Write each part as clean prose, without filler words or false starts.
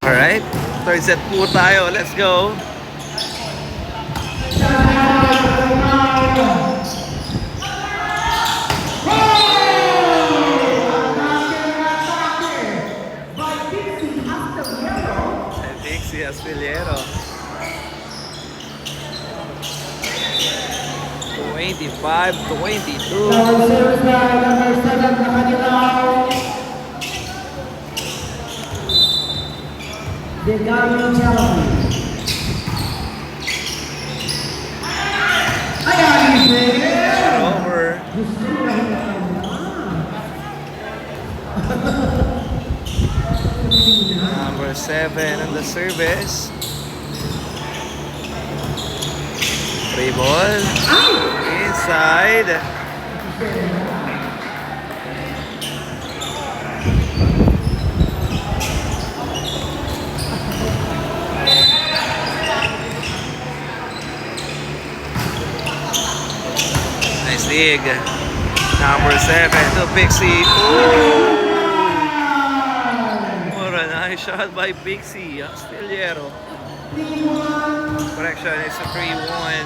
Alright, third set po tayo. Let's go. Dixie Aspiliero. 25-22. Degario Chelsea. Ayan, Over. Number 7 on the service. Free ball. Inside. Nice dig. Number 7 to Pixie. Ooh. What a nice shot by Pixie Astillero. Correction, it's a 3-1.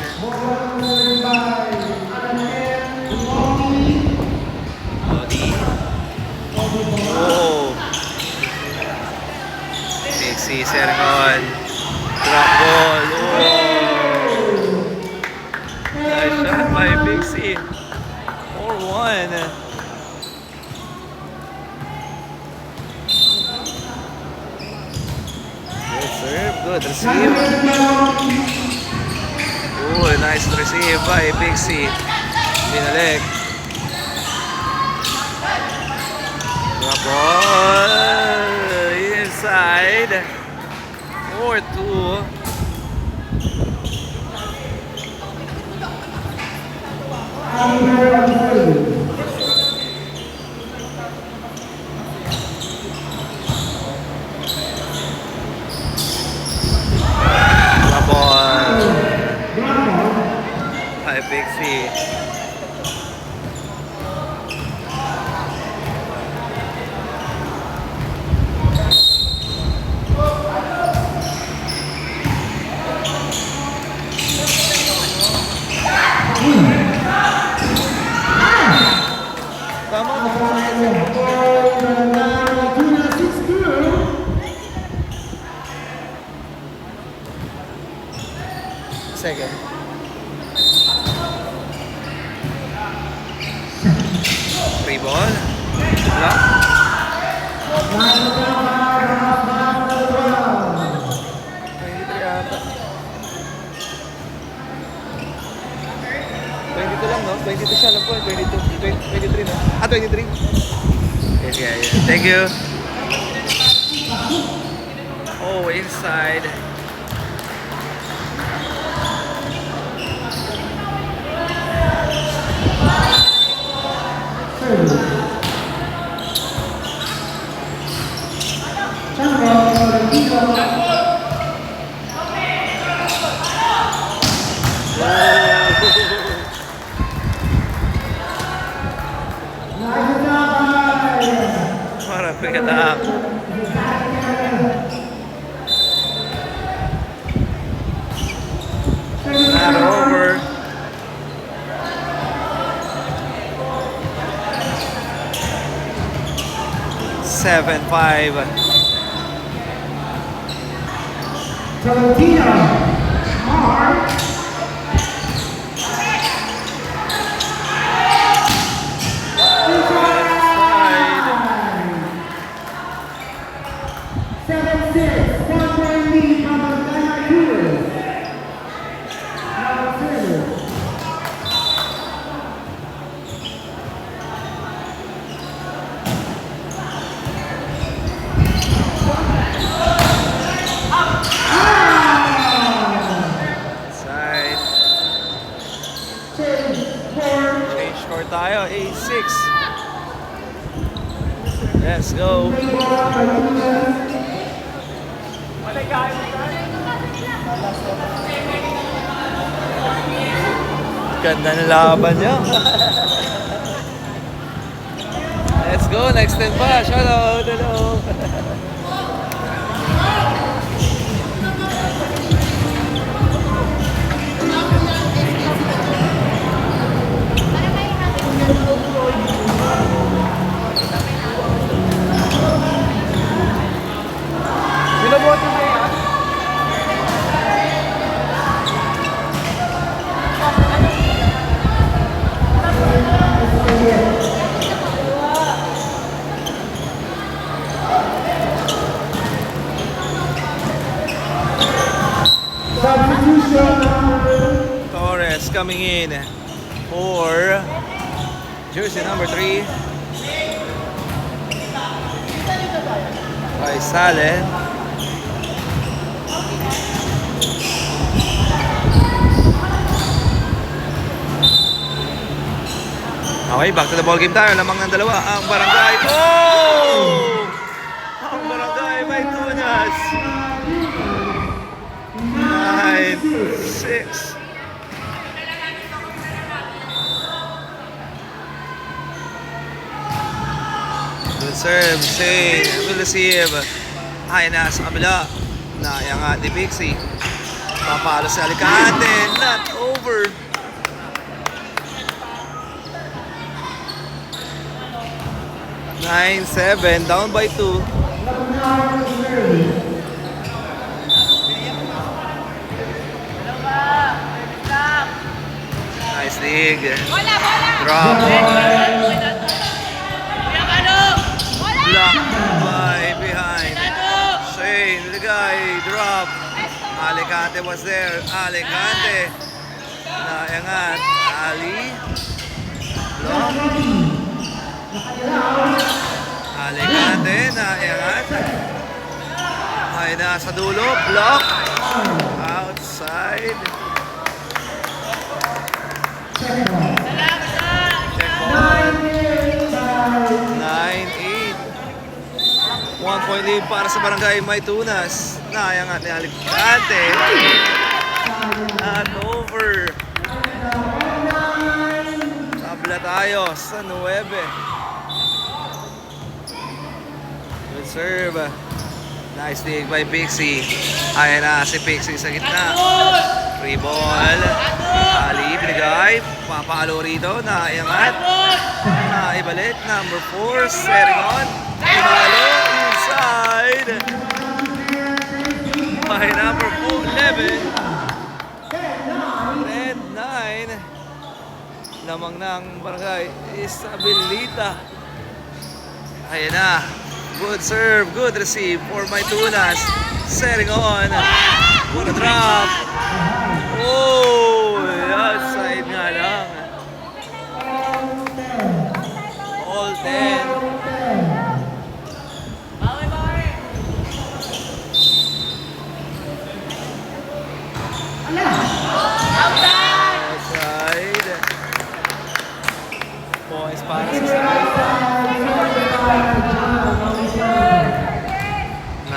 Lodi. Oh. Pixie setting on. Drop ball. Oh. Nice shot by Pixie. 4-1. Good serve, good receive. Oh, nice receive by Pixie. Binalik. Drop ball inside. 4-2. Drop ball by Pixie. Second. Free ball. Block. Lang, no? 22 siya lang po. 23, no? 23. Yes, yeah. Thank you. Oh, inside. What a pick it up. Not over. Seven, 5. Valentina Mark. Inside. 7-6. 1-point lead from Atlanta Cougars. Now service. Inside. Change Score tayo. 8-6. Let's go. Ganda ng laban niya. Let's go. Next 10 pa. Shout out. Hello. coming in for jersey number 3. By Salen. Okay, back to the ball game tayo. Lamang ng dalawa. Ang Barangay. Oh! Ang Barangay may tunas. 9-6. Good serve. Shane will receive. Ay na sa kabila. Nayangat ni Pixie. Papalo sa Alicante. Not over. Nine, 7, down by 2. Nice dig. Drop. Block by behind. Shane, the guy, drop. Alicante was there. Alicante. Nayangat. Ali. Block. Alicante, nayangat. Ay, nasa dulo. Block. Outside. Check ball. 9-8. 1 point lead para sa Barangay May Tunas. Nayangat ni Alicante. Not over. Tabla tayo sa 9. Good serve. Nice dig by Pixie. Ayan na si Pixie sa gitna. Free ball. Ali, binigay. Papalo rito. Naiangat. Naibalik. Number 4. Setting on. Pinalo. Inside. By number 11. 10-9. Lamang ng Barangay Isabelita. Ayan na. Good serve, good receive for May Tunas. Setting on. What a drop. Oh, outside nga lang. All 10. Outside. Points para sa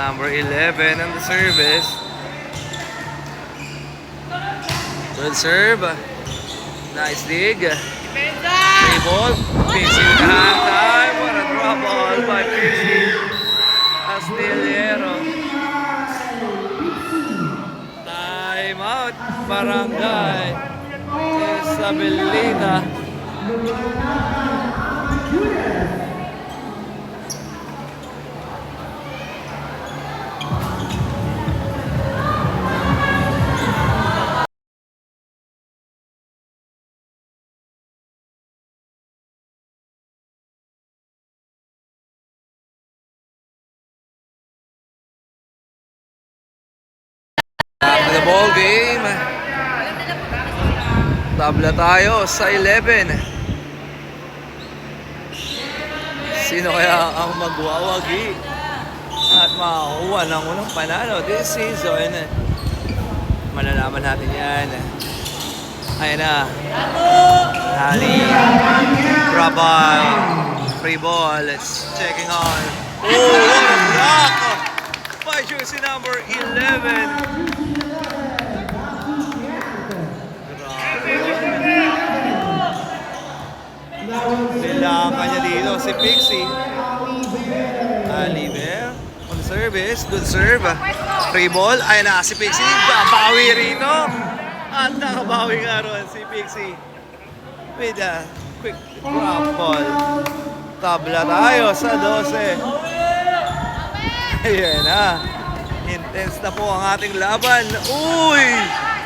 number 11 on the service. Good serve. Nice dig. Free ball. Pixie with the hand time. What a drop ball by Pixie Astillero. Time out. Barangay Isabelita. Back to the ball game. Tabla tayo sa 11. Sino kaya ang magwawagi at makakuha ng unang panalo this season? Malalaman natin yan. Ayan na. Ali. Drop ball. Free ball. It's checking on. Oh, what a block! By jersey number 11. Nilakan niya dito si Pixie. Aliver on the service. Good serve. Free ball. Ayan na si Pixie. Babawi rito. At nakabawi nga ron si Pixie. With a quick drop ball. Tabla tayo sa 12. Ayan na. Intense na po ang ating laban. Uy!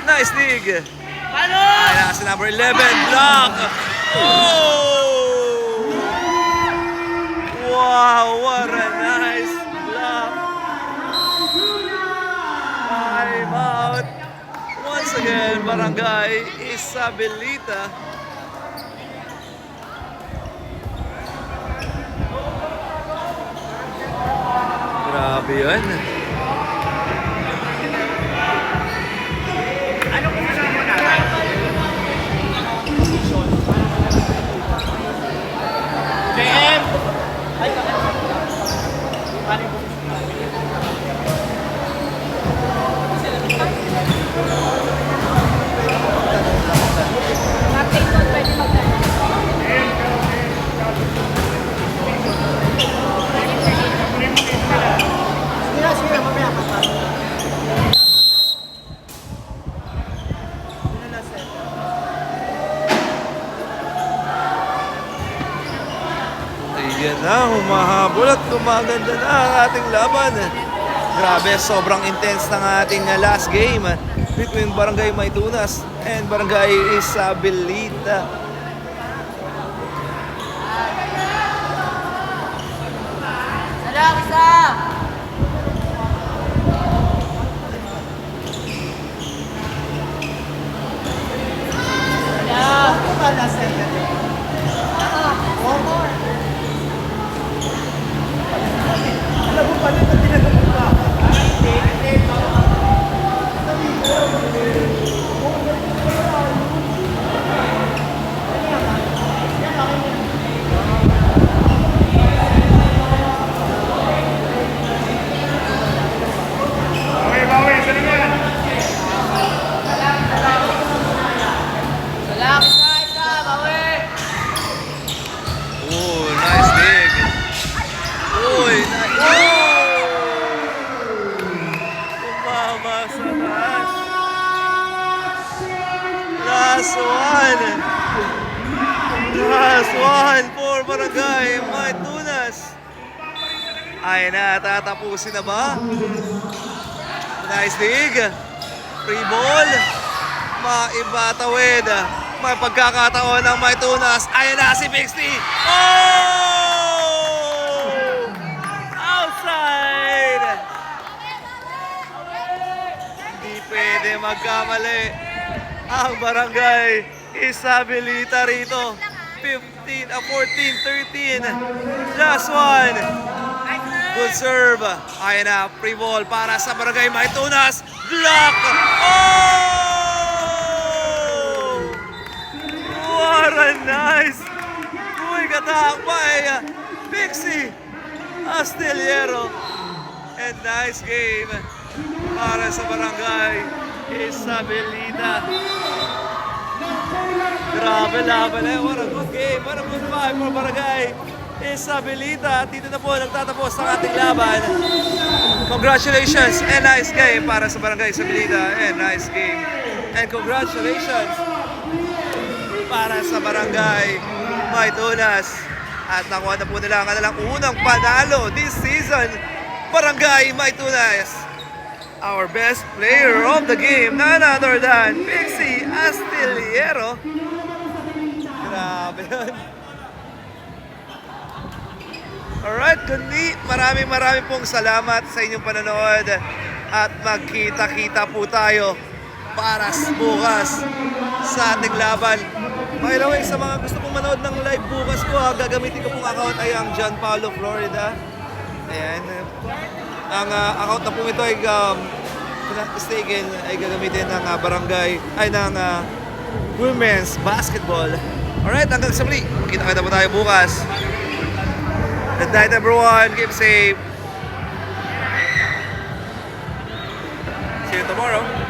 Nice dig. Ayan na si number 11. Block. Oh! Wow, what a nice block. Time out. Once once again, Barangay Isabelita. Grabe yun. Captain Todd, pwede magdala. Sige, mamaya ka. Ayan na, humahabol at gumaganda na ang ating laban. Grabe, sobrang intense ng ating last game between Barangay Maytunas and Barangay Isabelita. Salam, isa! Salam, isa, bawi! Oh, nice dig. Uy, tumama sa taas. Last one. Last one for Barangay Maytunas. Ay na, tatapusin na ba? Nice dig. Free ball. Maibatawid. May pagkakataon ng Maytunas. Ayan na si Pixie. Oh! Outside! Hindi pwede magkamali ang Barangay Isabelita rito. 14, 13. Last one. Good serve. Ayan na, free ball para sa Barangay Maytunas. Block! Oh! What a nice! Uy, katak by Pixie Astillero. And nice game para sa Barangay Isabelita. Grabe laban eh. What a good game. What a good fight for Barangay Isabelita. Dito na po nagtatapos ang ating laban. Congratulations and nice game para sa Barangay Isabelita. And nice game. And congratulations para sa Barangay Maytunas. At nakuha na po nila ang kanilang unang panalo this season. Barangay Maytunas. Our best player of the game, none other than Pixie Astillero. Grabe yun. Alright, kundi maraming pong salamat sa inyong panonood. At magkita-kita po tayo para bukas sa ating laban. By the way, sa mga gusto pong manood ng live bukas ko, gagamitin ko pong account ay ang John Paulo, Florida. Ayan. Ang account na po ito ay, mistaken, ay gagamitin ng barangay, ay ng women's basketball. Alright, hanggang sa muli. Kita-kita po tayo bukas. Good night everyone. Keep safe. See you tomorrow.